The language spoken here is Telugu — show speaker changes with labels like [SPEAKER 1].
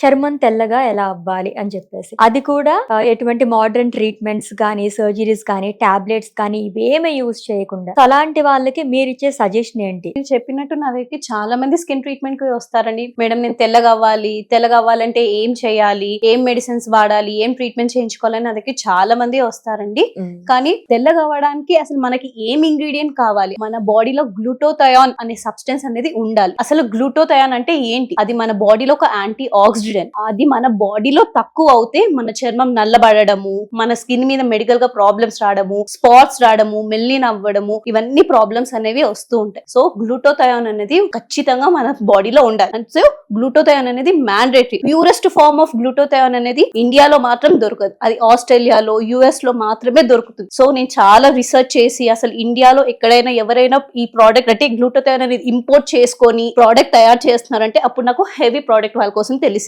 [SPEAKER 1] చర్మం తెల్లగా ఎలా అవ్వాలి అని చెప్పేసి. అది కూడా ఎటువంటి మోడర్న్ ట్రీట్మెంట్స్ గానీ, సర్జరీస్ కానీ, టాబ్లెట్స్ కానీ ఇవేమీ యూజ్ చేయకుండా. సో, అలాంటి వాళ్ళకి మీరిచ్చే సజెషన్ ఏంటి?
[SPEAKER 2] మీరు చెప్పినట్టు నా దగ్గరికి చాలా మంది స్కిన్ ట్రీట్మెంట్ కి వస్తారండి. మేడం నేను తెల్లగా అవ్వాలంటే ఏం చేయాలి, ఏం మెడిసిన్స్ వాడాలి, ఏం ట్రీట్మెంట్ చేయించుకోవాలని నా దగ్గరికి చాలా మంది వస్తారండి. కానీ తెల్లగా అవ్వడానికి అసలు మనకి ఏం ఇంగ్రీడియంట్ కావాలి, మన బాడీలో గ్లూటోథయాన్ అనే సబ్స్టెన్స్ అనేది ఉండాలి. అసలు గ్లూటోథయాన్ అంటే ఏంటి? అది మన బాడీలో ఒక యాంటీ ఆక్సిడెంట్. అది మన బాడీలో తక్కువ అవుతే మన చర్మం నల్లబడము, మన స్కిన్ మీద మెడికల్ గా ప్రాబ్లమ్స్ రావడము, స్పాట్స్ రావడము, మెల్లిన అవ్వడము, ఇవన్నీ ప్రాబ్లమ్స్ అనేవి వస్తూ ఉంటాయి. సో గ్లూటోథయాన్ అనేది ఖచ్చితంగా మన బాడీలో ఉండాలి. సో గ్లూటోథయాన్ అనేది mandatory. Purest form of glutathione అనేది ఇండియాలో మాత్రం దొరకదు, అది ఆస్ట్రేలియాలో, యుఎస్ లో మాత్రమే దొరుకుతుంది. సో నేను చాలా రీసెర్చ్ చేసి అసలు ఇండియాలో ఎక్కడైనా ఎవరైనా ఈ ప్రోడక్ట్ అంటే గ్లూటోథయాన్ అనేది ఇంపోర్ట్ చేసుకొని ప్రోడక్ట్ తయారు చేస్తున్నారంటే అప్పుడు నాకు హెవీ ప్రోడక్ట్ వాళ్ళ కోసం తెలిసింది.